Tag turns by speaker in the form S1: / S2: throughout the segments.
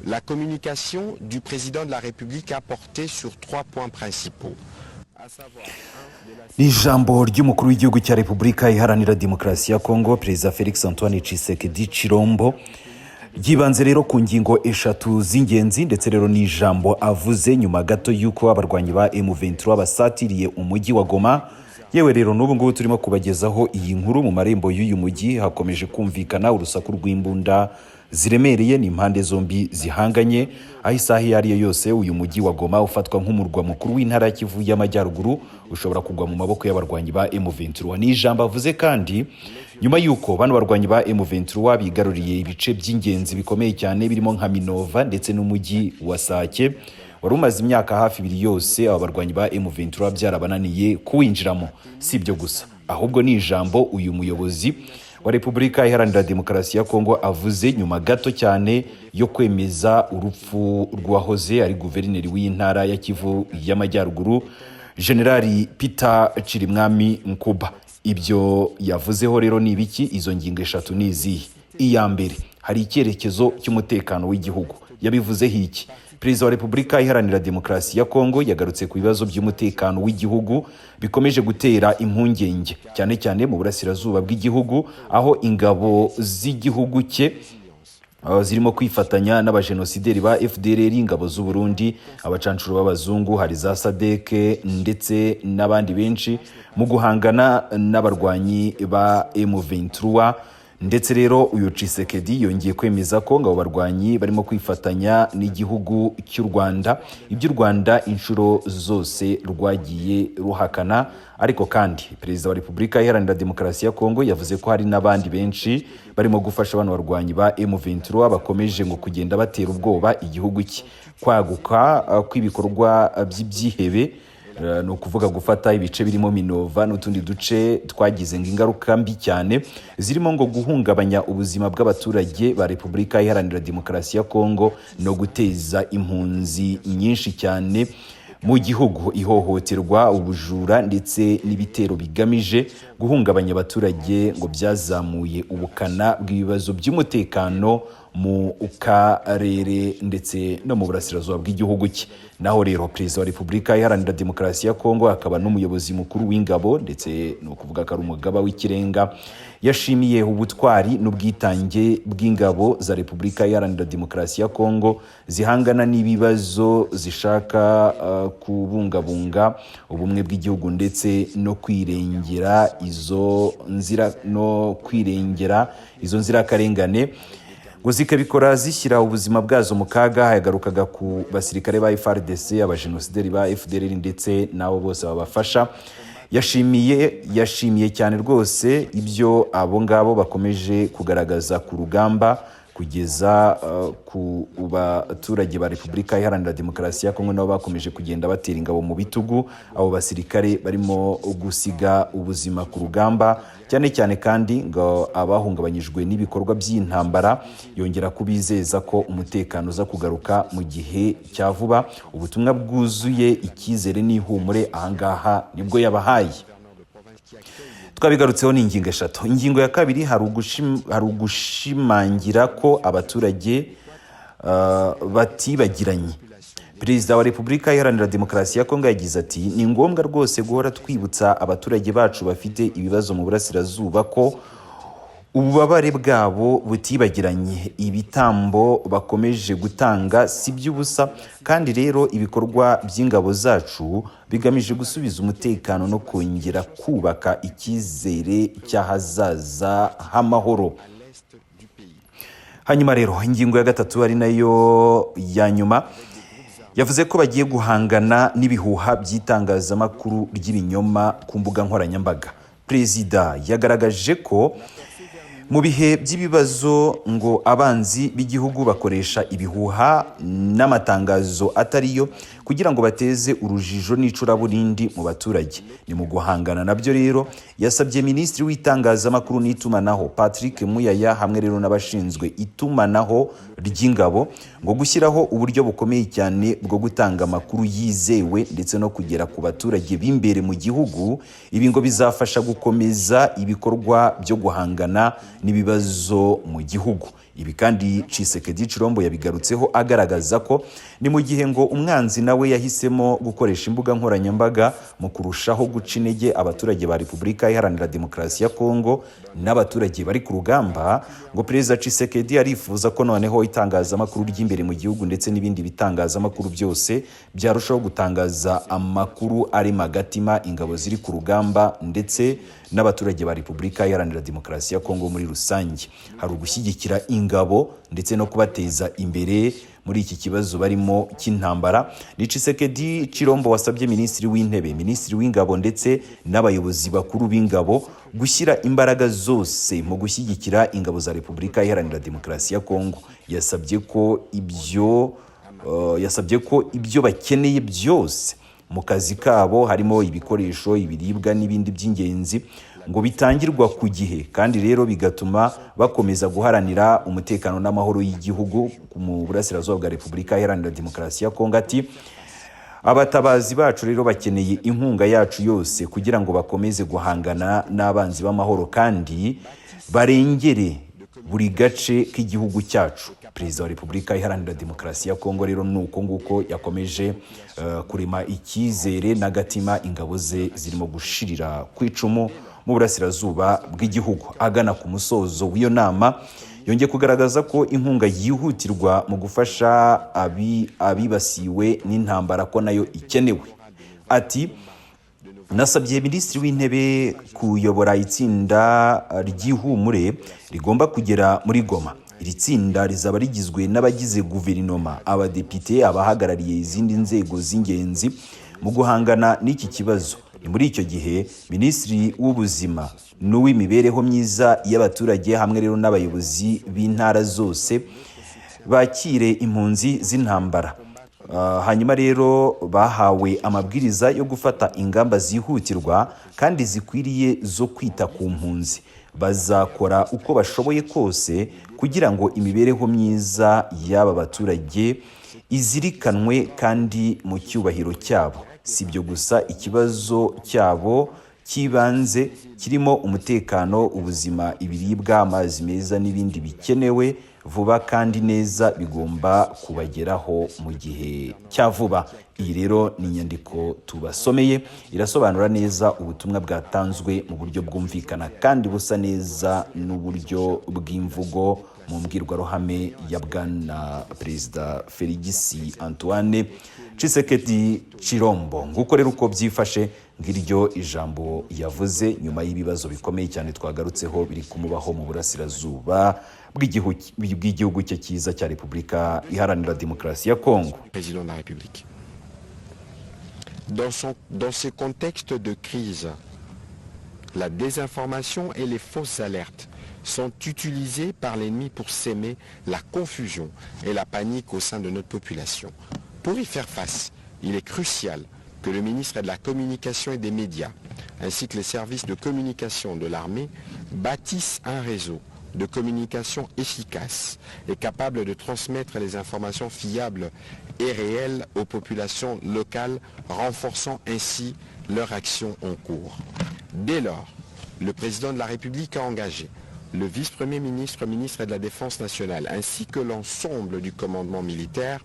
S1: La communication du président de la République a porté sur 3 points principaux.
S2: Ni ijambo ry'umukuru w'igihugu cya Repubulika Iharanira Demokarasi ya Kongo, Perezida Felix Antoine Tshisekedi Tshilombo, ryibanze rero ku ngingo eshatu z'ingenzi, ndetse rero ni ijambo avuze nyuma gato y'uko abarwanyi ba M23 basatiriye umujyi wa Goma. Yewe rero n'ubu ngubu turimo kubagezaho iyi nkuru. Mu marembo y'uyu mujyi hakomeje kumvikana urusaku rw'imbunda ziremereye n'impande zombi zihanganye, aho isaha iyo ari yo yose uyu mujyi wa Goma ufatwa nk'umurwa mukuru w'intara ya Kivu y'Amajyaruguru ushobora kugwa mu maboko y'abarwanyi ba M23. Ni ijambo avuze kandi nyuma y'uko bano barwanyi ba M23 bigaruriye ibice by'ingenzi bikomeye cyane birimo nka Minova ndetse n'umujyi wa Sake wari umaze imyaka hafi 2 yose aba barwanyi ba M23 byarabananiye kuwinjiramo. Si ibyo gusa, ahubwo ni ijambo uyu muyobozi wa Repubulika Iharanira Demokarasi ya Kongo avuze nyuma gato cyane yo kwemeza urupfu rwahoze ari guverineri w'intara ya Kivu y'Amajyaruguru, Generali Peter Chirimwami Nkuba. Ibyo yavuzeho rero ni ibiki? Izo ngingo eshatu ni izihe? Iya mbere, hari icyerekezo cy'umutekano w'igihugu. Yabivuzeho iki? Perezida wa Repubulika Iharanira Demokarasi ya Kongo yagarutse ku bibazo by'umutekano w'igihugu bikomeje gutera impungenge cyane cyane mu burasirazuba bw'igihugu, aho ingabo z'igihugu cye zirimo kwifatanya n'abajenosideri ba FDLR, ingabo z'u Burundi, abacancuro b'abazungu, hari za SADC ndetse n'abandi benshi mu guhangana n'abarwanyi ba M23. Ndetse rero uyu Tshisekedi yongeye kwemeza ko ngabo barwanyi barimo kwifatanya n'igihugu cy'u Rwanda, iby'u Rwanda inshuro zose rwagiye ruhakana. Ariko kandi Perezida wa Repubulika Iharanira Demokarasi ya Kongo yavuze ko hari n'abandi benshi barimo gufasha abantu barwanyi ba M23 bakomeje ngo kugenda batera ubwoba igihugu cye. Kwaguka kw'ibikorwa by'ibyihebe, no kuvuga gufata ibice birimo Minova n'utundi duce twagize ingaruka mbi cyane zirimo ngo guhungabanya ubuzima bw'abaturage ba Repubulika Iharanira Demokarasi ya Kongo no guteza impunzi nyinshi cyane mu gihugu, ihohoterwa, ubujura ndetse n'ibitero bigamije guhungabanya abaturage ngo byazamuye ubukana bw'ibibazo by'umutekano mu karere ndetse no mu burasirazuba bw'igihugu cye. Naho rero Perezida wa Repubulika Iharanira Demokarasi ya Kongo akaba n'umuyobozi mukuru w'ingabo ndetse no kuvuga ko ari umugaba w'ikirenga, yashimiye ubutwari n'ubwitange bw'ingabo za Repubulika Iharanira Demokarasi ya Kongo zihangana n'ibibazo zishaka kubungabunga ubumwe bw'igihugu ndetse no kwirengera izo nzirakarengane ngo zikabikora zishyira ubuzima bwazo mu kaga. Yagarukaga ku basirikare ba FARDC, abajenosideri ba FDLR ndetse nabo bose babafasha. Yashimiye cyane rwose ibyo abo ngabo bakomeje kugaragaza ku rugamba kugeza ku baturage ba Repubulika Iharanira Demokarasi ya Kongo nabo bakomeje kugenda batera ingabo mu bitugu abo basirikare barimo gusiga ubuzima ku rugamba, cyane cyane kandi ngo abahungabanyijwe n'ibikorwa by'intambara. Yongera kubizeza ko umutekano uza kugaruka mu gihe cya vuba. Ubutumwa bwuzuye icyizere n'ihumure ahangaha nibwo yabahaye. Twabigarutseho ni ingingo eshatu. Ingingo ya kabiri hari ugushimangira ko abaturage batibagiranye. Perezida wa Repubulika Iharanira Demokarasi ya Kongo yagize ati ni ngombwa rwose guhora twibutsa abaturage bacu bafite ibibazo mu burasirazuba ko ububabare bwabo butibagiranye. Ibitambo bakomeje gutanga si by'ubusa, kandi rero ibikorwa by'ingabo zacu bigamije gusubiza umutekano no kongera kubaka icyizere cy'ahazaza h'amahoro. Hanyuma rero ingingo ya gatatu ari nayo ya nyuma, yavuze ko bagiye guhangana n'ibihuha by'itangazamakuru ry'ibinyoma ku mbuga nkoranyambaga. Perezida yagaragaje ko mu bihe by'ibibazo ngo abanzi b'igihugu bakoresha ibihuha n'amatangazo atariyo kugira ngo bateze urujijo n'icuraburindi mu baturage. Ni mu guhangana nabyo rero yasabye Minisitiri w'itangazamakuru n'itumanaho Patrick Muyaya hamwe rero n'abashinzwe itumanaho ry'ingabo ngo gushyiraho uburyo bukomeye cyane bwo gutanga amakuru yizewe ndetse no kugera ku baturage b'imbere mu gihugu. Ibi ngo bizafasha gukomeza ibikorwa byo guhangana n'ibibazo mu gihugu. Ibi kandi Tshisekedi Tshilombo yabigarutseho agaragaza ko ni mu gihe ngo umwanzi nawe yahisemo gukoresha imbuga nkoranyambaga mu kurushaho guca intege abaturage ba Repubulika Iharanira Demokarasi ya Kongo n'abaturage bari ku rugamba, ngo Perezida Tshisekedi arifuza ko noneho itangazamakuru ry'imbere mu gihugu ndetse n'ibindi bitangazamakuru byose byarushaho gutangaza amakuru ari magatima ingabo ziri ku rugamba ndetse n'abaturage ba Repubulika Iharanira Demokarasi ya Kongo muri rusange. Hari ugushyigikira ingabo ndetse no kubateza imbere muri iki kibazo barimo cy'intambara. Ni Tshisekedi Tshilombo wasabye Minisitiri w'Intebe, Minisitiri w'Ingabo ndetse n'abayobozi bakuru b'ingabo gushyira imbaraga zose mu gushyigikira ingabo za Repubulika Iharanira Demokarasi ya Kongo. Yasabye ko ibyo bakeneye byose mu kazi kabo harimo ibikoresho, ibiribwa n'ibindi by'ingenzi ngo bitangirwa ku gihe, kandi rero bigatuma bakomeza guharanira umutekano n'amahoro y'igihugu mu burasirazuba bwa Repubulika Iharanira Demokarasi ya Kongo. Ati abatabazi bacu rero bakeneye inkunga yacu yose kugira ngo bakomeze guhangana n'abanzi b'amahoro kandi barengere buri gace k'igihugu cyacu. Perezida wa Repubulika Iharanira Demokarasi ya Kongo rero nuko nguko yakomeje kurema icyizere n'agatima ingabo ze zirimo gushirira ku icumu mu burasirazuba bw'igihugu. Agana ku musozo w'iyo nama yongeye kugaragaza ko inkunga yihutirwa mu gufasha abibasiwe n'intambara ko nayo ikenewe. Ati nasabye Minisitiri w'Intebe kuyobora itsinda ry'ihumure rigomba kugera muri Goma. Iri tsinda rizaba rigizwe n'abagize guverinoma, abadepite, abahagarariye izindi nzego z'ingenzi mu guhangana n'iki kibazo. Ni muri icyo gihe Minisitiri w'Ubuzima n'uw'imibereho myiza y'abaturage hamwe rero n'abayobozi b'intara zose bakire impunzi z'intambara. Hanyuma rero bahawe amabwiriza yo gufata ingamba zihutirwa kandi zikwiriye zo kwita ku mpunzi. Bazakora uko bashoboye kose kugira ngo imibereho myiza y'aba baturage izirikanwe kandi mu cyubahiro cyabo. Si ibyo gusa, ikibazo cyabo cy'ibanze kirimo umutekano, ubuzima, ibiribwa, amazi meza n'ibindi bikenewe vuba kandi neza bigomba kubageraho mu gihe cya vuba. Iyi rero ni inyandiko tubasomeye, irasobanura neza ubutumwa bwatanzwe mu buryo bwumvikana kandi busa neza n'uburyo bw'imvugo mu mbwirwaruhame ya Bwana Perezida Felix Antoine Tshisekedi Tshilombo. Nguko rero uko byifashe ngiryo ijambo yavuze nyuma y'ibibazo bikomeye cyane twagarutseho biri kumubaho mu burasirazuba bw'igihugu cye cyiza cya Repubulika Iharanira Demokarasi ya Kongo.
S1: Président de la République. Dans ces contextes de crise, la désinformation et les fausses alertes sont utilisées par l'ennemi pour s'aimer la confusion et la panique au sein de notre population. Pour y faire face, il est crucial que le ministre de la Communication et des Médias, ainsi que les services de communication de l'armée, bâtissent un réseau de communication efficace et capable de transmettre les informations fiables et réelles aux populations locales, renforçant ainsi leur action en cours. Dès lors, le président de la République a engagé le vice-premier ministre, ministre de la Défense nationale, ainsi que l'ensemble du commandement militaire,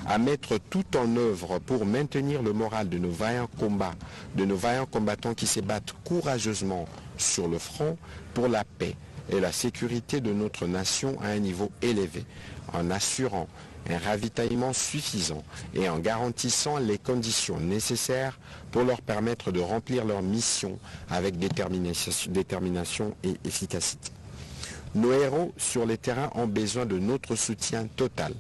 S1: à mettre tout en œuvre pour maintenir le moral de nos vaillants combattants qui se battent courageusement sur le front pour la paix et la sécurité de notre nation à un niveau élevé, en assurant un ravitaillement suffisant et en garantissant les conditions nécessaires pour leur permettre de remplir leur mission avec détermination et efficacité. Nos héros sur les terrains ont besoin de notre soutien total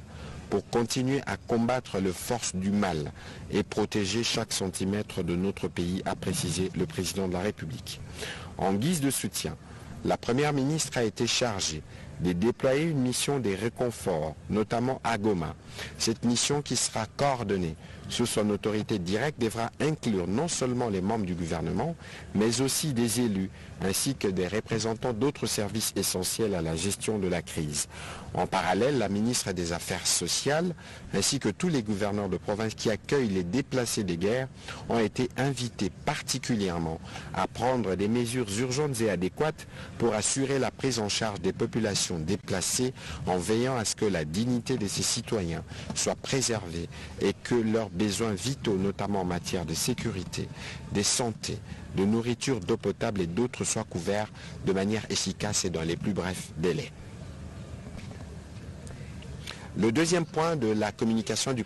S1: pour continuer à combattre les forces du mal et protéger chaque centimètre de notre pays, a précisé le président de la République. En guise de soutien, la première ministre a été chargée de déployer une mission de réconfort, notamment à Goma. Cette mission, qui sera coordonnée sous son autorité directe, devra inclure non seulement les membres du gouvernement, mais aussi des élus, ainsi que des représentants d'autres services essentiels à la gestion de la crise. En parallèle, la ministre des Affaires sociales, ainsi que tous les gouverneurs de province qui accueillent les déplacés de guerre, ont été invités particulièrement à prendre des mesures urgentes et adéquates pour assurer la prise en charge des populations populations déplacées en veillant à ce que la dignité de ces citoyens soit préservée et que leurs besoins vitaux, notamment en matière de sécurité, de santé, de nourriture, d'eau potable et d'autres soient couverts de manière efficace et dans les plus brefs délais. Le deuxième point de la communication du